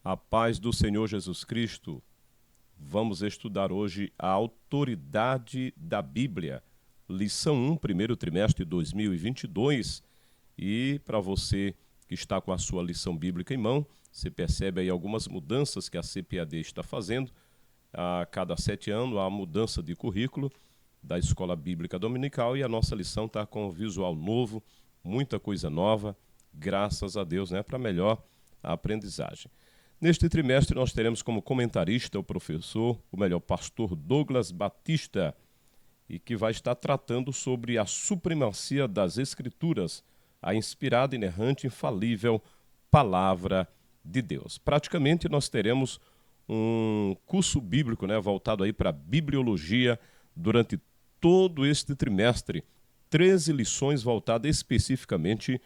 A paz do Senhor Jesus Cristo. Vamos estudar hoje a autoridade da Bíblia. Lição 1, primeiro trimestre de 2022. E para você que está com a sua lição bíblica em mão, você percebe aí algumas mudanças que a CPAD está fazendo. A cada 7 anos há a mudança de currículo da Escola Bíblica Dominical e a nossa lição está com visual novo, muita coisa nova, graças a Deus, né, para melhor a aprendizagem. Neste trimestre nós teremos como comentarista o pastor Douglas Batista, e que vai estar tratando sobre a supremacia das Escrituras, a inspirada, inerrante, infalível Palavra de Deus. Praticamente nós teremos um curso bíblico, né, voltado aí para a bibliologia durante todo este trimestre. 13 lições voltadas especificamente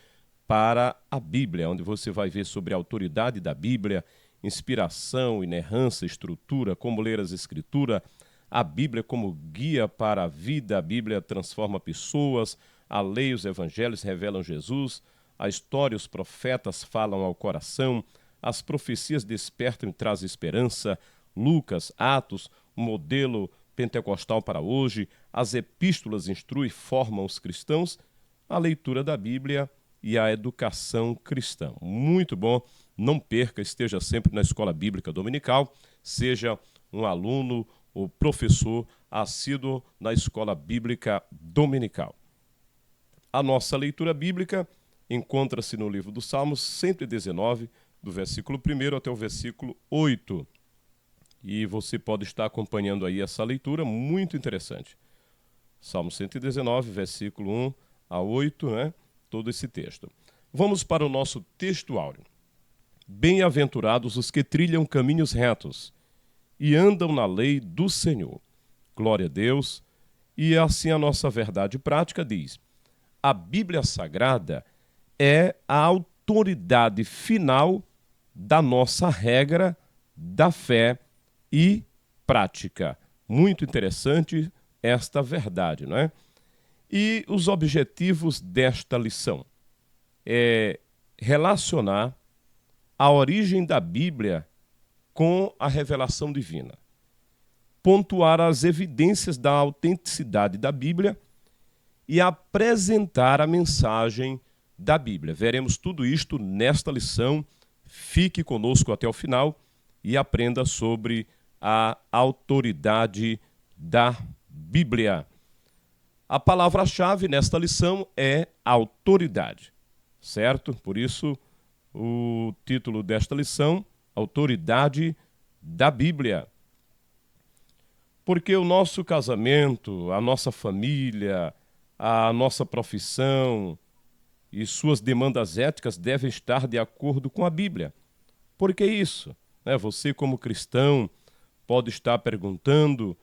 para a Bíblia, onde você vai ver sobre a autoridade da Bíblia, inspiração, inerrância, estrutura, como ler as Escrituras, a Bíblia como guia para a vida, a Bíblia transforma pessoas, a lei, os evangelhos revelam Jesus, a história, os profetas falam ao coração, as profecias despertam e trazem esperança, Lucas, Atos, o modelo pentecostal para hoje, as epístolas instruem e formam os cristãos, a leitura da Bíblia e a educação cristã. Muito bom, não perca, esteja sempre na Escola Bíblica Dominical, seja um aluno ou professor assíduo na Escola Bíblica Dominical. A nossa leitura bíblica encontra-se no livro dos Salmos 119, do versículo 1 até o versículo 8. E você pode estar acompanhando aí essa leitura, muito interessante. Salmo 119, versículo 1 a 8, né? Todo esse texto. Vamos para o nosso texto áureo. Bem-aventurados os que trilham caminhos retos e andam na lei do Senhor. Glória a Deus. E assim a nossa verdade prática diz: a Bíblia Sagrada é a autoridade final da nossa regra da fé e prática. Muito interessante esta verdade, não é? E os objetivos desta lição é relacionar a origem da Bíblia com a revelação divina, pontuar as evidências da autenticidade da Bíblia e apresentar a mensagem da Bíblia. Veremos tudo isto nesta lição. Fique conosco até o final e aprenda sobre a autoridade da Bíblia. A palavra-chave nesta lição é autoridade, certo? Por isso, o título desta lição, Autoridade da Bíblia. Porque o nosso casamento, a nossa família, a nossa profissão e suas demandas éticas devem estar de acordo com a Bíblia. Por que isso? Você, como cristão, pode estar perguntando: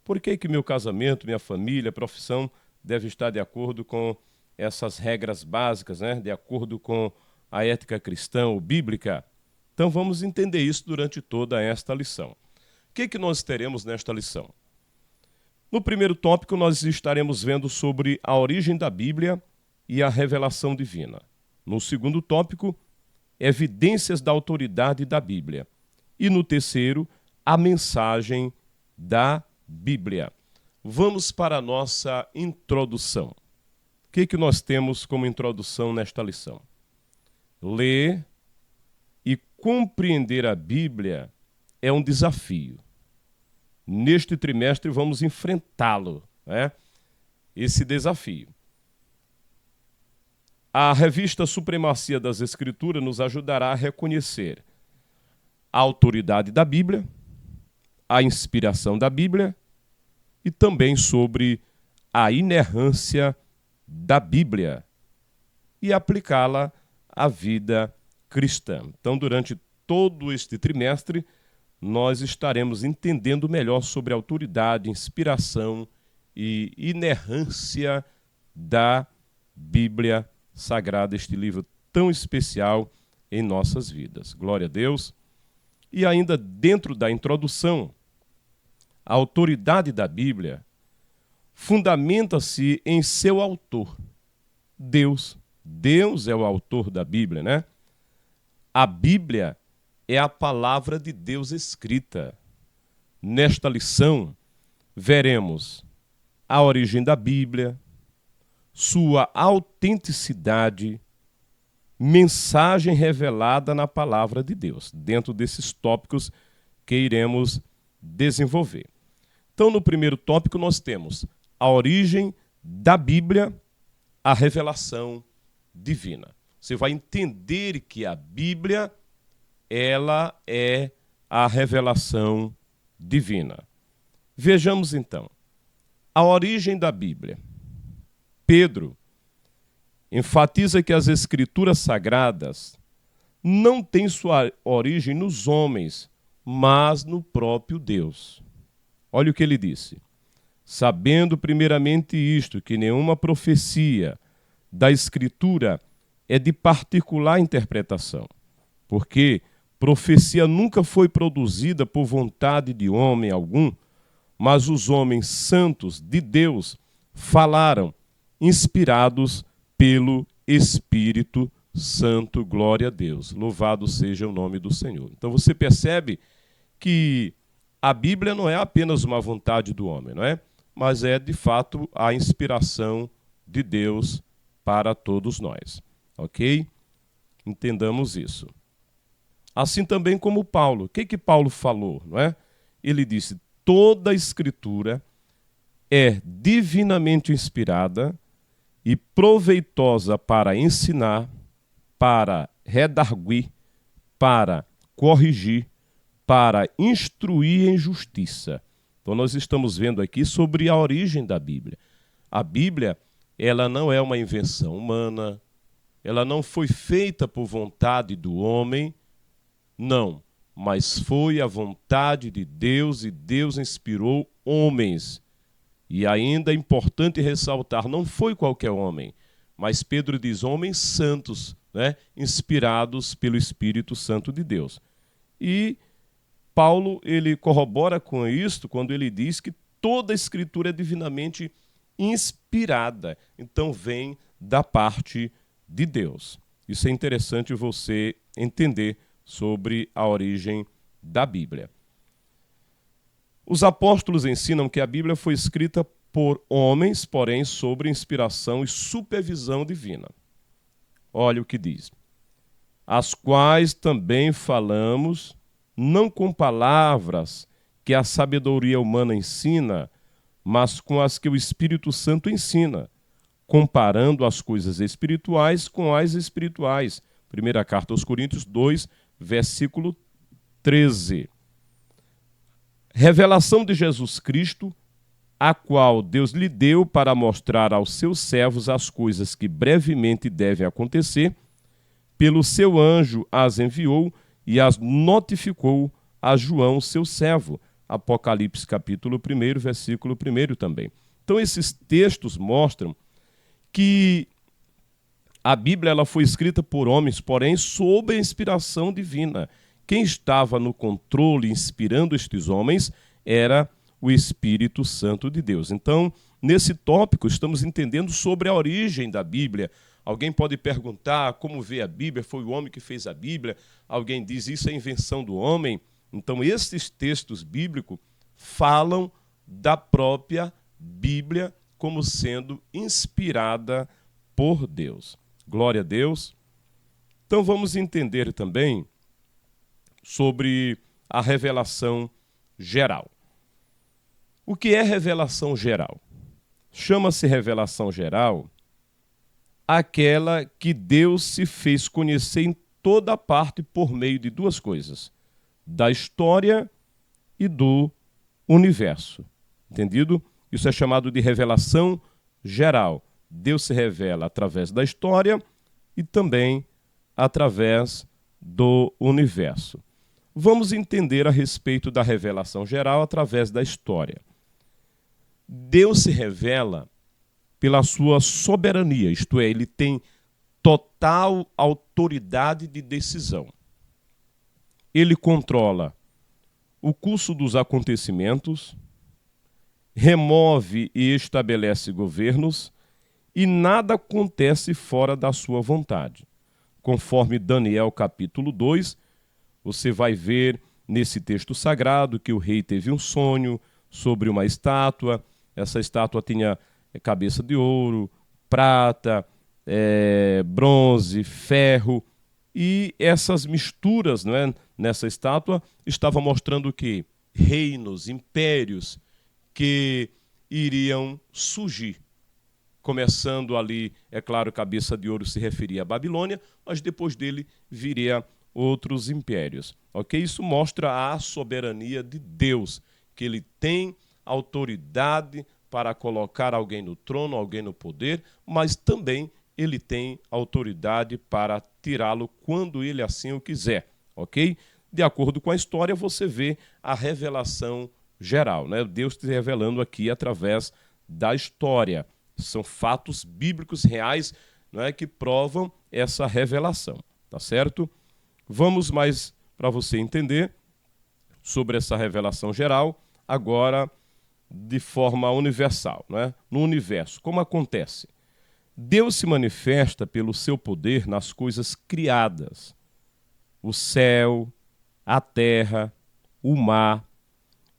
por que meu casamento, minha família, profissão deve estar de acordo com essas regras básicas, né? De acordo com a ética cristã ou bíblica? Então vamos entender isso durante toda esta lição. O que nós teremos nesta lição? No primeiro tópico, nós estaremos vendo sobre a origem da Bíblia e a revelação divina. No segundo tópico, evidências da autoridade da Bíblia. E no terceiro, a mensagem da Bíblia. Vamos para a nossa introdução. O que nós temos como introdução nesta lição? Ler e compreender a Bíblia é um desafio. Neste trimestre vamos enfrentá-lo, né? Esse desafio. A revista Supremacia das Escrituras nos ajudará a reconhecer a autoridade da Bíblia, a inspiração da Bíblia e também sobre a inerrância da Bíblia e aplicá-la à vida cristã. Então, durante todo este trimestre, nós estaremos entendendo melhor sobre a autoridade, inspiração e inerrância da Bíblia Sagrada, este livro tão especial em nossas vidas. Glória a Deus. E ainda dentro da introdução, a autoridade da Bíblia fundamenta-se em seu autor, Deus. Deus é o autor da Bíblia, né? A Bíblia é a palavra de Deus escrita. Nesta lição, veremos a origem da Bíblia, sua autenticidade, mensagem revelada na palavra de Deus, dentro desses tópicos que iremos desenvolver. Então, no primeiro tópico, nós temos a origem da Bíblia, a revelação divina. Você vai entender que a Bíblia, ela é a revelação divina. Vejamos então, a origem da Bíblia. Pedro enfatiza que as Escrituras Sagradas não têm sua origem nos homens, mas no próprio Deus. Olha o que ele disse. Sabendo primeiramente isto, que nenhuma profecia da Escritura é de particular interpretação, porque profecia nunca foi produzida por vontade de homem algum, mas os homens santos de Deus falaram, inspirados pelo Espírito Santo. Glória a Deus. Louvado seja o nome do Senhor. Então você percebe que a Bíblia não é apenas uma vontade do homem, não é? Mas é, de fato, a inspiração de Deus para todos nós. Ok? Entendamos isso. Assim também como Paulo. O que Paulo falou, não é? Ele disse, toda a Escritura é divinamente inspirada e proveitosa para ensinar, para redarguir, para corrigir, para instruir em justiça. Então nós estamos vendo aqui sobre a origem da Bíblia. A Bíblia, ela não é uma invenção humana, ela não foi feita por vontade do homem, não, mas foi a vontade de Deus e Deus inspirou homens. E ainda é importante ressaltar, não foi qualquer homem, mas Pedro diz homens santos, né, inspirados pelo Espírito Santo de Deus. E Paulo, ele corrobora com isto quando ele diz que toda a Escritura é divinamente inspirada, então vem da parte de Deus. Isso é interessante você entender sobre a origem da Bíblia. Os apóstolos ensinam que a Bíblia foi escrita por homens, porém sob inspiração e supervisão divina. Olha o que diz. As quais também falamos, não com palavras que a sabedoria humana ensina, mas com as que o Espírito Santo ensina, comparando as coisas espirituais com as espirituais. Primeira carta aos Coríntios 2, versículo 13. Revelação de Jesus Cristo, a qual Deus lhe deu para mostrar aos seus servos as coisas que brevemente devem acontecer, pelo seu anjo as enviou e as notificou a João, seu servo. Apocalipse capítulo 1, versículo 1 também. Então esses textos mostram que a Bíblia ela foi escrita por homens, porém sob a inspiração divina. Quem estava no controle, inspirando estes homens, era o Espírito Santo de Deus. Então, nesse tópico, estamos entendendo sobre a origem da Bíblia. Alguém pode perguntar como vê a Bíblia, foi o homem que fez a Bíblia. Alguém diz, isso é invenção do homem. Então, esses textos bíblicos falam da própria Bíblia como sendo inspirada por Deus. Glória a Deus. Então, vamos entender também sobre a revelação geral. O que é revelação geral? Chama-se revelação geral aquela que Deus se fez conhecer em toda parte por meio de duas coisas, da história e do universo. Entendido? Isso é chamado de revelação geral. Deus se revela através da história e também através do universo. Vamos entender a respeito da revelação geral através da história. Deus se revela pela sua soberania, isto é, ele tem total autoridade de decisão. Ele controla o curso dos acontecimentos, remove e estabelece governos e nada acontece fora da sua vontade. Conforme Daniel capítulo 2, Você vai ver nesse texto sagrado que o rei teve um sonho sobre uma estátua. Essa estátua tinha cabeça de ouro, prata, bronze, ferro. E essas misturas, não é, nessa estátua estavam mostrando que reinos, impérios que iriam surgir. Começando ali, é claro, cabeça de ouro se referia à Babilônia, mas depois dele viria outros impérios. Ok? Isso mostra a soberania de Deus, que ele tem autoridade para colocar alguém no trono, alguém no poder, mas também ele tem autoridade para tirá-lo quando ele assim o quiser. Ok? De acordo com a história, você vê a revelação geral, né? Deus te revelando aqui através da história. São fatos bíblicos reais, não é, que provam essa revelação, tá certo? Vamos mais para você entender sobre essa revelação geral, agora de forma universal, não é? No universo, como acontece? Deus se manifesta pelo seu poder nas coisas criadas. O céu, a terra, o mar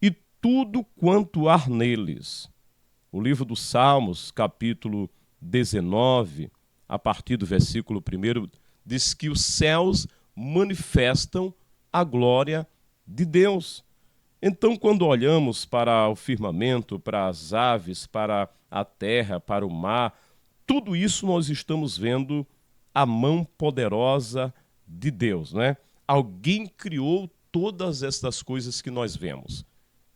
e tudo quanto há neles. O livro dos Salmos, capítulo 19, a partir do versículo 1, diz que os céus manifestam a glória de Deus. Então, quando olhamos para o firmamento, para as aves, para a terra, para o mar, tudo isso nós estamos vendo a mão poderosa de Deus, né? Alguém criou todas estas coisas que nós vemos.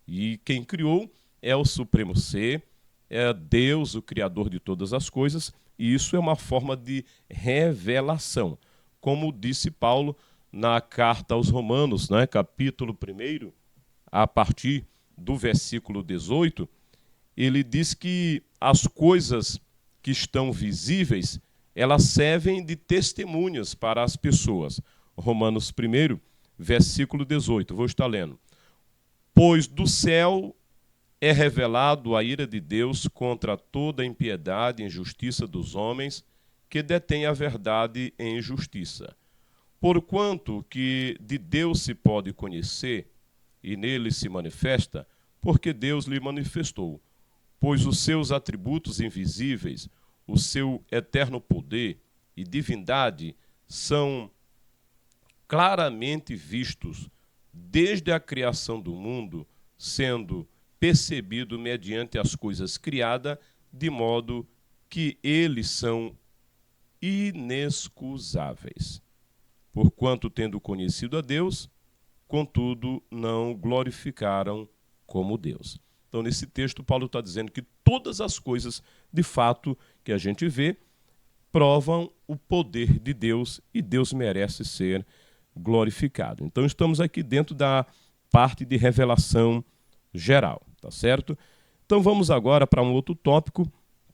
E quem criou é o Supremo Ser, é Deus, o Criador de todas as coisas, e isso é uma forma de revelação. Como disse Paulo na carta aos Romanos, né, capítulo 1, a partir do versículo 18, ele diz que as coisas que estão visíveis, elas servem de testemunhas para as pessoas. Romanos 1, versículo 18, vou estar lendo. Pois do céu é revelado a ira de Deus contra toda a impiedade e injustiça dos homens que detêm a verdade em justiça. Porquanto que de Deus se pode conhecer e nele se manifesta, porque Deus lhe manifestou. Pois os seus atributos invisíveis, o seu eterno poder e divindade são claramente vistos desde a criação do mundo, sendo percebido mediante as coisas criadas, de modo que eles são inexcusáveis. Porquanto, tendo conhecido a Deus, contudo, não glorificaram como Deus. Então, nesse texto, Paulo está dizendo que todas as coisas, de fato, que a gente vê, provam o poder de Deus e Deus merece ser glorificado. Então, estamos aqui dentro da parte de revelação geral, tá certo? Então, vamos agora para um outro tópico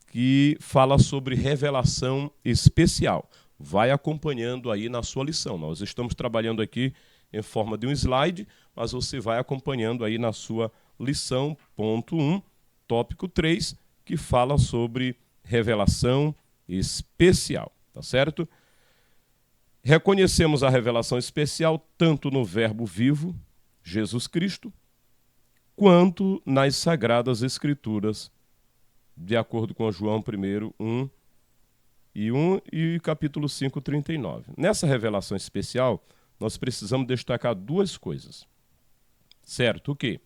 que fala sobre revelação especial. Vai acompanhando aí na sua lição. Nós estamos trabalhando aqui em forma de um slide, mas você vai acompanhando aí na sua lição, ponto 1, tópico 3, que fala sobre revelação especial, tá certo? Reconhecemos a revelação especial tanto no Verbo vivo, Jesus Cristo, quanto nas Sagradas Escrituras, de acordo com João 1, 1 e capítulo 5, 39. Nessa revelação especial, nós precisamos destacar duas coisas. Certo? O quê?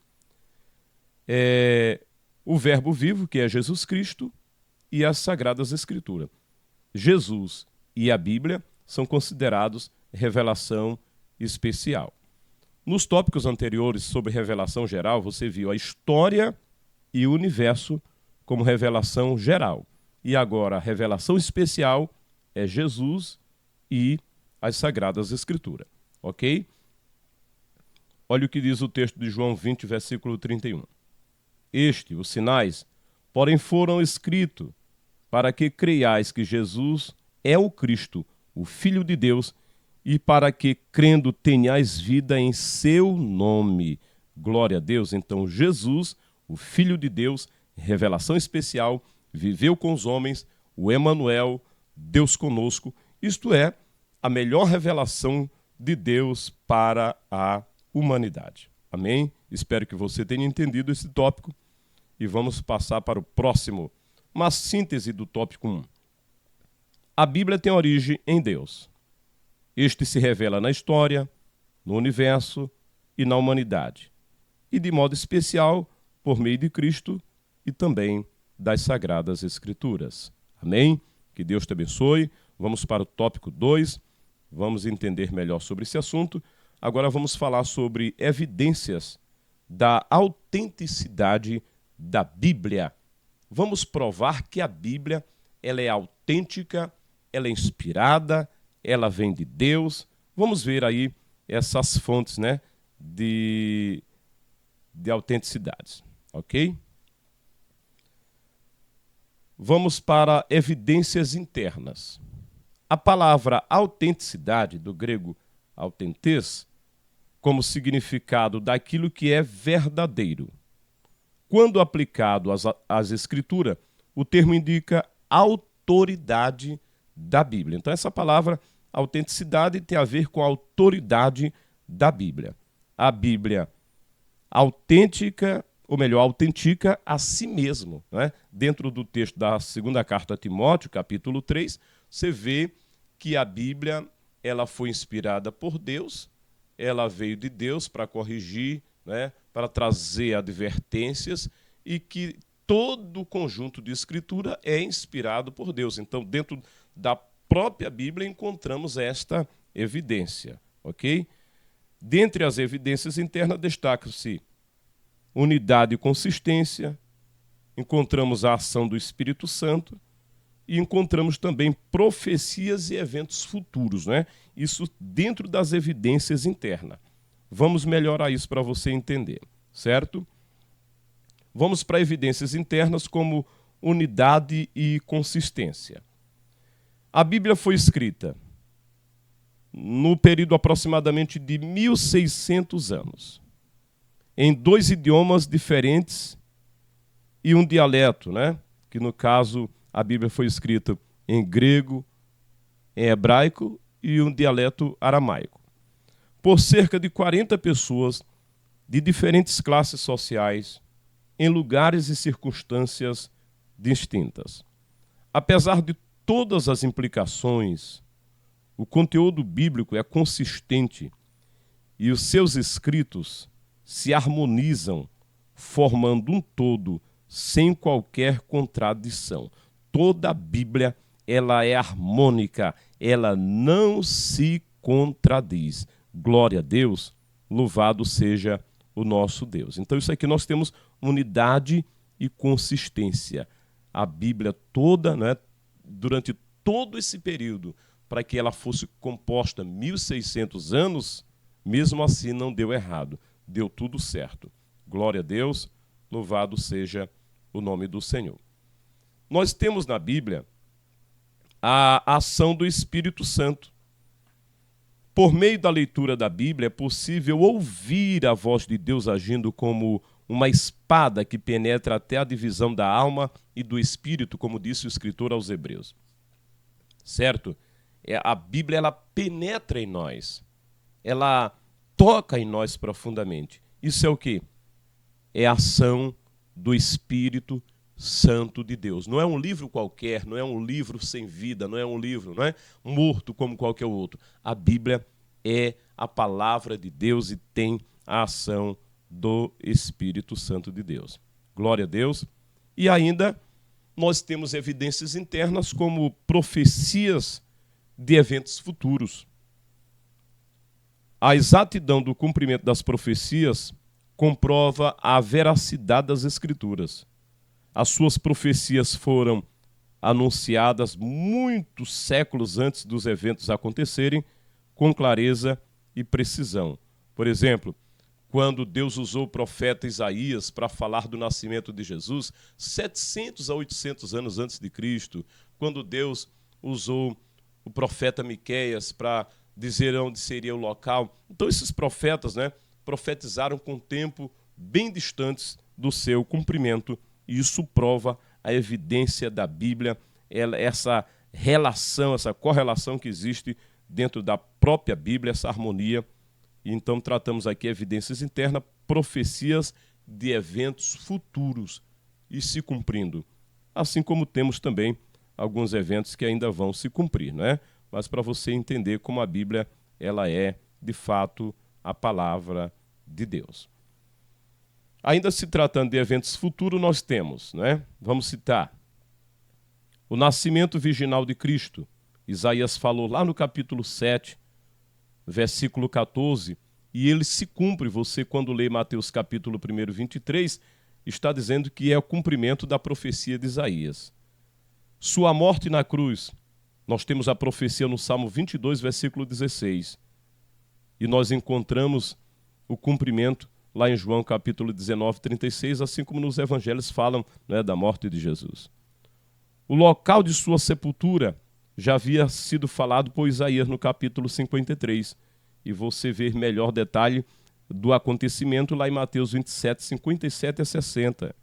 O Verbo vivo, que é Jesus Cristo, e as Sagradas Escrituras. Jesus e a Bíblia são considerados revelação especial. Nos tópicos anteriores sobre revelação geral, você viu a história e o universo como revelação geral. E agora a revelação especial é Jesus e as Sagradas Escrituras. Ok? Olha o que diz o texto de João 20, versículo 31. Os sinais, porém foram escritos para que creiais que Jesus é o Cristo, o Filho de Deus, e para que, crendo, tenhais vida em seu nome. Glória a Deus. Então, Jesus, o Filho de Deus, revelação especial, viveu com os homens, o Emanuel, Deus conosco. Isto é a melhor revelação de Deus para a humanidade. Amém? Espero que você tenha entendido esse tópico e vamos passar para o próximo. Uma síntese do tópico 1. A Bíblia tem origem em Deus. Este se revela na história, no universo e na humanidade. E de modo especial, por meio de Cristo e também das Sagradas Escrituras. Amém? Que Deus te abençoe. Vamos para o tópico 2. Vamos entender melhor sobre esse assunto. Agora vamos falar sobre evidências da autenticidade da Bíblia. Vamos provar que a Bíblia ela é autêntica, ela é inspirada, ela vem de Deus. Vamos ver aí essas fontes, né, de autenticidades, ok? Vamos para evidências internas. A palavra autenticidade, do grego autentes, como significado daquilo que é verdadeiro. Quando aplicado às Escrituras, o termo indica autoridade da Bíblia. Então, essa palavra autenticidade tem a ver com a autoridade da Bíblia. A Bíblia autêntica, ou melhor, autentica a si mesmo. Né? Dentro do texto da segunda carta a Timóteo, capítulo 3, você vê que a Bíblia ela foi inspirada por Deus, ela veio de Deus para corrigir, né, para trazer advertências e que todo o conjunto de escritura é inspirado por Deus. Então, dentro da própria Bíblia encontramos esta evidência, ok? Dentre as evidências internas destaca-se unidade e consistência, encontramos a ação do Espírito Santo e encontramos também profecias e eventos futuros, né? Isso dentro das evidências internas. Vamos melhorar isso para você entender, certo? Vamos para evidências internas como unidade e consistência. A Bíblia foi escrita no período aproximadamente de 1600 anos, em 2 idiomas diferentes e um dialeto, né? Que no caso a Bíblia foi escrita em grego, em hebraico e um dialeto aramaico, por cerca de 40 pessoas de diferentes classes sociais, em lugares e circunstâncias distintas. Apesar de todas as implicações, o conteúdo bíblico é consistente e os seus escritos se harmonizam, formando um todo sem qualquer contradição. Toda a Bíblia ela é harmônica, ela não se contradiz. Glória a Deus, louvado seja o nosso Deus. Então isso aqui nós temos unidade e consistência. A Bíblia toda, né, durante todo esse período, para que ela fosse composta 1600 anos, mesmo assim não deu errado, deu tudo certo. Glória a Deus, louvado seja o nome do Senhor. Nós temos na Bíblia a ação do Espírito Santo. Por meio da leitura da Bíblia é possível ouvir a voz de Deus agindo como uma espada que penetra até a divisão da alma e do espírito, como disse o escritor aos Hebreus. Certo? A Bíblia ela penetra em nós, ela toca em nós profundamente. Isso é o quê? É a ação do Espírito Santo de Deus. Não é um livro qualquer, não é um livro sem vida, não é um livro, não é morto como qualquer outro. A Bíblia é a palavra de Deus e tem a ação do Espírito Santo de Deus. Glória a Deus. E ainda nós temos evidências internas como profecias de eventos futuros. A exatidão do cumprimento das profecias comprova a veracidade das Escrituras. As suas profecias foram anunciadas muitos séculos antes dos eventos acontecerem, com clareza e precisão. Por exemplo, quando Deus usou o profeta Isaías para falar do nascimento de Jesus, 700 a 800 anos antes de Cristo, quando Deus usou o profeta Miqueias para dizer onde seria o local. Então esses profetas, né, profetizaram com tempo bem distantes do seu cumprimento, e isso prova a evidência da Bíblia, essa relação, essa correlação que existe dentro da própria Bíblia essa harmonia. E então tratamos aqui evidências internas, profecias de eventos futuros e se cumprindo. Assim como temos também alguns eventos que ainda vão se cumprir, né? Mas para você entender como a Bíblia ela é, de fato, a palavra de Deus. Ainda se tratando de eventos futuros, nós temos, né? Vamos citar o nascimento virginal de Cristo. Isaías falou lá no capítulo 7, versículo 14, e ele se cumpre. Você, quando lê Mateus capítulo 1, 23, está dizendo que é o cumprimento da profecia de Isaías. Sua morte na cruz, nós temos a profecia no Salmo 22, versículo 16, e nós encontramos o cumprimento lá em João capítulo 19, 36, assim como nos evangelhos falam, né, da morte de Jesus. O local de sua sepultura já havia sido falado por Isaías no capítulo 53, e você vê melhor detalhe do acontecimento lá em Mateus 27, 57 a 60.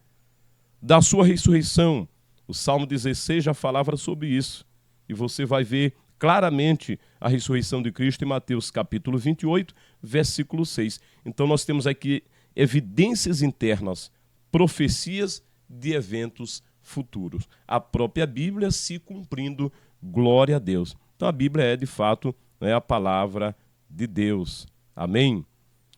Da sua ressurreição, o Salmo 16 já falava sobre isso, e você vai ver claramente a ressurreição de Cristo em Mateus capítulo 28, versículo 6. Então nós temos aqui evidências internas, profecias de eventos futuros. A própria Bíblia se cumprindo, glória a Deus. Então a Bíblia é de fato, né, a palavra de Deus. Amém?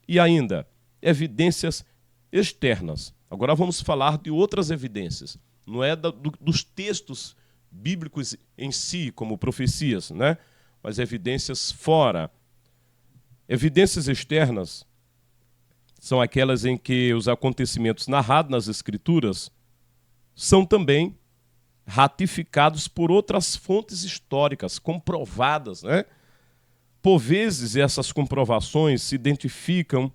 E ainda, evidências externas. Agora vamos falar de outras evidências. Não é dos textos bíblicos em si, como profecias, né? Mas evidências fora. Evidências externas são aquelas em que os acontecimentos narrados nas Escrituras são também ratificados por outras fontes históricas, comprovadas, né? Por vezes, essas comprovações se identificam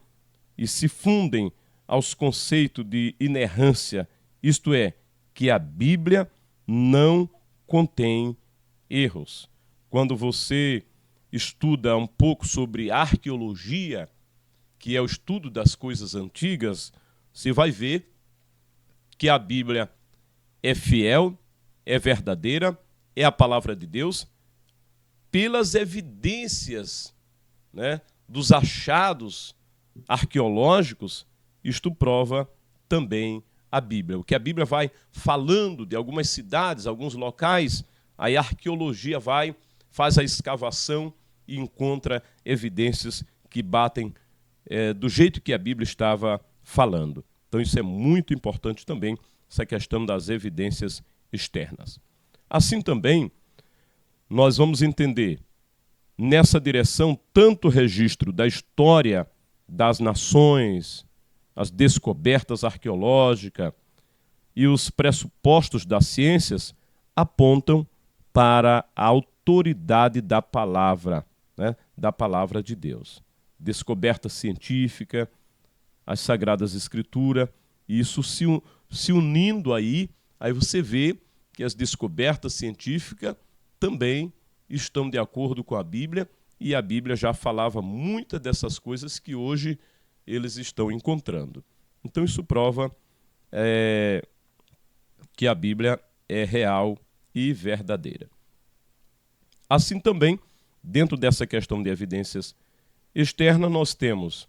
e se fundem aos conceitos de inerrância, isto é, que a Bíblia não contém erros. Quando você estuda um pouco sobre arqueologia, que é o estudo das coisas antigas, você vai ver que a Bíblia é fiel, é verdadeira, é a palavra de Deus, pelas evidências, né, dos achados arqueológicos. Isto prova também a Bíblia. O que a Bíblia vai falando de algumas cidades, alguns locais, aí a arqueologia vai, faz a escavação e encontra evidências que batem do jeito que a Bíblia estava falando. Então isso é muito importante também, essa questão das evidências externas. Assim também, nós vamos entender nessa direção tanto o registro da história das nações, as descobertas arqueológicas e os pressupostos das ciências apontam para a autoridade da palavra, né, da palavra de Deus. Descoberta científica, as Sagradas Escrituras, e isso se unindo aí você vê que as descobertas científicas também estão de acordo com a Bíblia, e a Bíblia já falava muitas dessas coisas que hoje eles estão encontrando. Então isso prova que a Bíblia é real e verdadeira. Assim também, dentro dessa questão de evidências externas, nós temos,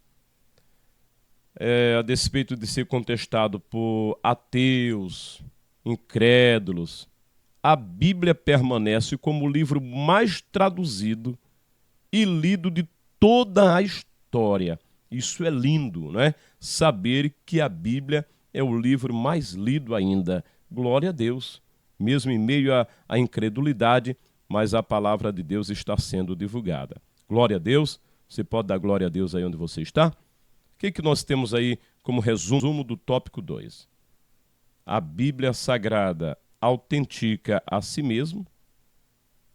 a despeito de ser contestado por ateus, incrédulos, a Bíblia permanece como o livro mais traduzido e lido de toda a história. Isso é lindo, né? Saber que a Bíblia é o livro mais lido ainda. Glória a Deus. Mesmo em meio à incredulidade, mas a palavra de Deus está sendo divulgada. Glória a Deus. Você pode dar glória a Deus aí onde você está? O que nós temos aí como resumo do tópico 2? A Bíblia Sagrada autentica a si mesmo,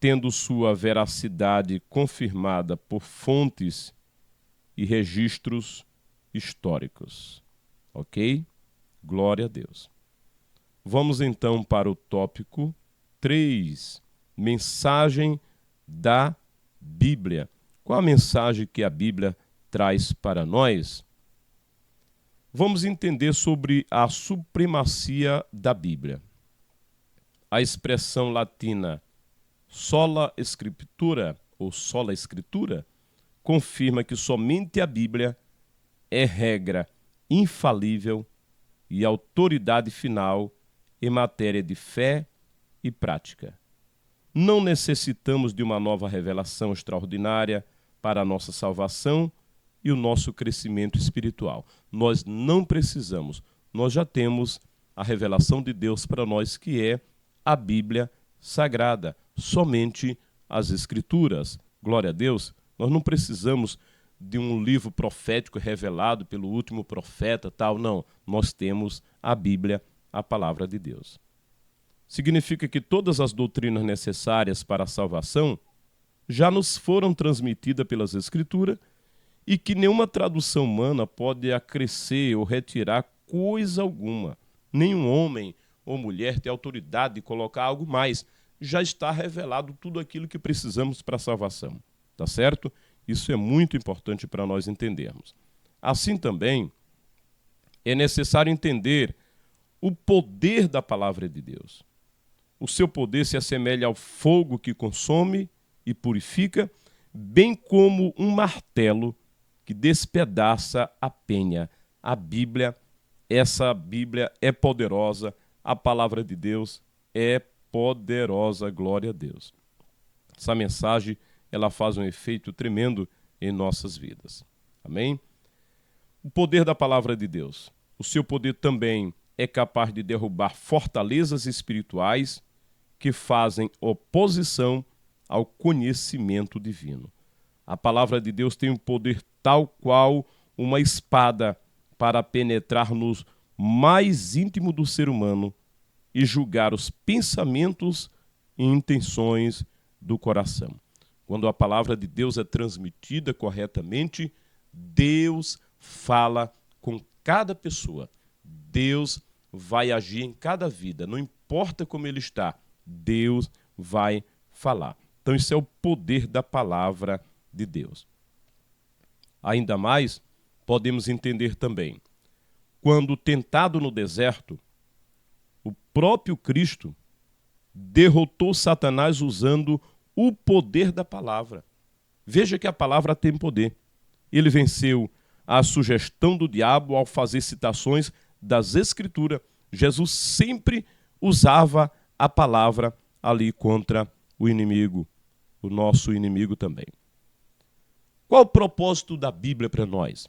tendo sua veracidade confirmada por fontes e registros históricos. Ok? Glória a Deus. Vamos então para o tópico 3, mensagem da Bíblia. Qual a mensagem que a Bíblia traz para nós? Vamos entender sobre a supremacia da Bíblia. A expressão latina sola scriptura, ou sola Escritura, confirma que somente a Bíblia é regra infalível e autoridade final em matéria de fé e prática. Não necessitamos de uma nova revelação extraordinária para a nossa salvação e o nosso crescimento espiritual. Nós não precisamos, nós já temos a revelação de Deus para nós, que é a Bíblia Sagrada, somente as Escrituras. Glória a Deus, nós não precisamos de um livro profético revelado pelo último profeta, tal, não. Nós temos a Bíblia, a palavra de Deus. Significa que todas as doutrinas necessárias para a salvação já nos foram transmitidas pelas Escrituras e que nenhuma tradução humana pode acrescer ou retirar coisa alguma. Nenhum homem ou mulher tem autoridade de colocar algo mais. Já está revelado tudo aquilo que precisamos para a salvação. Tá certo? Isso é muito importante para nós entendermos. Assim também, é necessário entender o poder da palavra de Deus. O seu poder se assemelha ao fogo que consome e purifica, bem como um martelo que despedaça a penha. A Bíblia, essa Bíblia é poderosa, a palavra de Deus é poderosa, glória a Deus. Essa mensagem, ela faz um efeito tremendo em nossas vidas. Amém? O poder da palavra de Deus. O seu poder também é capaz de derrubar fortalezas espirituais que fazem oposição ao conhecimento divino. A palavra de Deus tem um poder tal qual uma espada para penetrar no mais íntimo do ser humano e julgar os pensamentos e intenções do coração. Quando a palavra de Deus é transmitida corretamente, Deus fala com cada pessoa. Deus vai agir em cada vida, não importa como ele está, Deus vai falar. Então isso é o poder da palavra de Deus. Ainda mais, podemos entender também, quando tentado no deserto, o próprio Cristo derrotou Satanás usando o poder da palavra. Veja que a palavra tem poder. Ele venceu a sugestão do diabo ao fazer citações das Escrituras. Jesus sempre usava a palavra ali contra o inimigo, o nosso inimigo também. Qual o propósito da Bíblia para nós?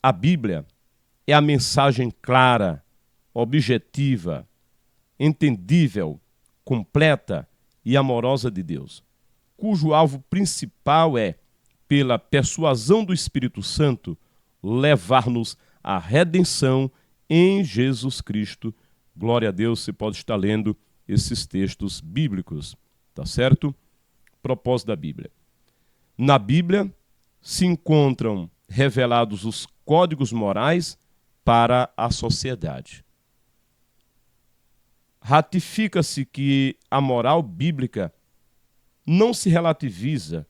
A Bíblia é a mensagem clara, objetiva, entendível, completa e amorosa de Deus, cujo alvo principal é, pela persuasão do Espírito Santo, levar-nos à redenção em Jesus Cristo. Glória a Deus, você pode estar lendo esses textos bíblicos, tá certo? Propósito da Bíblia. Na Bíblia se encontram revelados os códigos morais para a sociedade. Ratifica-se que a moral bíblica não se relativiza,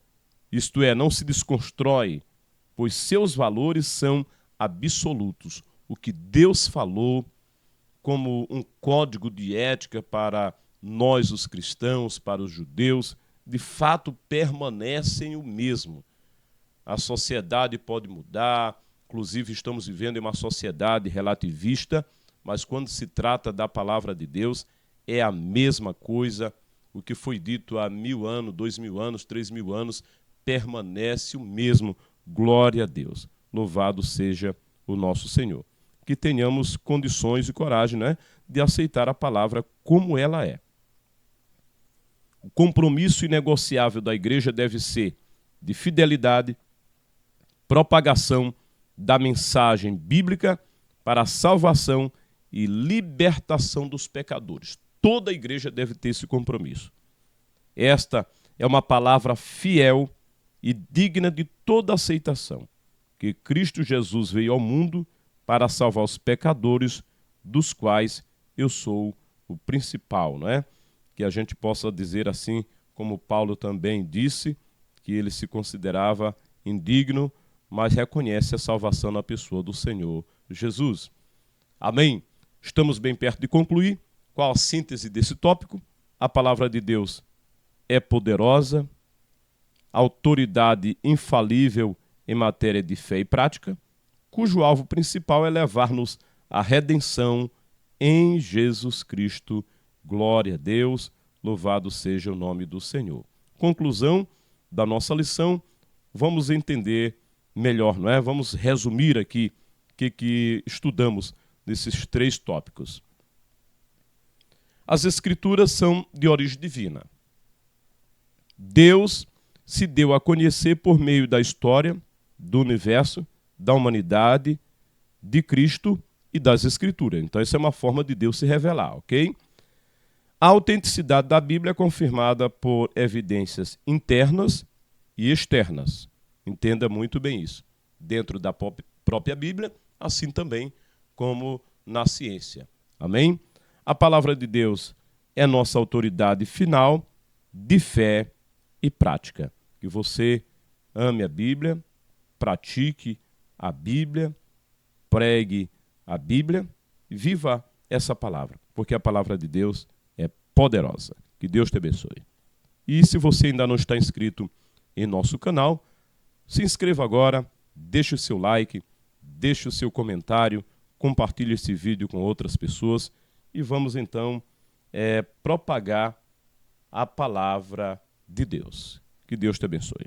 isto é, não se desconstrói, pois seus valores são absolutos. O que Deus falou como um código de ética para nós, os cristãos, para os judeus, de fato permanecem o mesmo. A sociedade pode mudar, inclusive estamos vivendo em uma sociedade relativista, mas quando se trata da palavra de Deus, é a mesma coisa. O que foi dito há 1000 anos, 2000 anos, 3000 anos, permanece o mesmo. Glória a Deus. Louvado seja o nosso Senhor. Que tenhamos condições e coragem, né, de aceitar a palavra como ela é. O compromisso inegociável da igreja deve ser de fidelidade, propagação da mensagem bíblica para a salvação e libertação dos pecadores. Toda a igreja deve ter esse compromisso. Esta é uma palavra fiel e digna de toda aceitação, que Cristo Jesus veio ao mundo para salvar os pecadores, dos quais eu sou o principal, não é? Que a gente possa dizer assim, como Paulo também disse, que ele se considerava indigno, mas reconhece a salvação na pessoa do Senhor Jesus. Amém? Estamos bem perto de concluir. Qual a síntese desse tópico? A palavra de Deus é poderosa, autoridade infalível em matéria de fé e prática, cujo alvo principal é levar-nos à redenção em Jesus Cristo. Glória a Deus, louvado seja o nome do Senhor. Conclusão da nossa lição, vamos entender melhor, não é? Vamos resumir aqui o que estudamos nesses 3 tópicos. As Escrituras são de origem divina. Deus se deu a conhecer por meio da história, do universo, da humanidade, de Cristo e das Escrituras. Então, essa é uma forma de Deus se revelar, ok? A autenticidade da Bíblia é confirmada por evidências internas e externas. Entenda muito bem isso. Dentro da própria Bíblia, assim também como na ciência. Amém? A palavra de Deus é nossa autoridade final de fé e prática. Que você ame a Bíblia, pratique a Bíblia, pregue a Bíblia e viva essa palavra, porque a palavra de Deus é poderosa. Que Deus te abençoe. E se você ainda não está inscrito em nosso canal, se inscreva agora, deixe o seu like, deixe o seu comentário, compartilhe esse vídeo com outras pessoas e vamos então propagar a palavra de Deus. Que Deus te abençoe.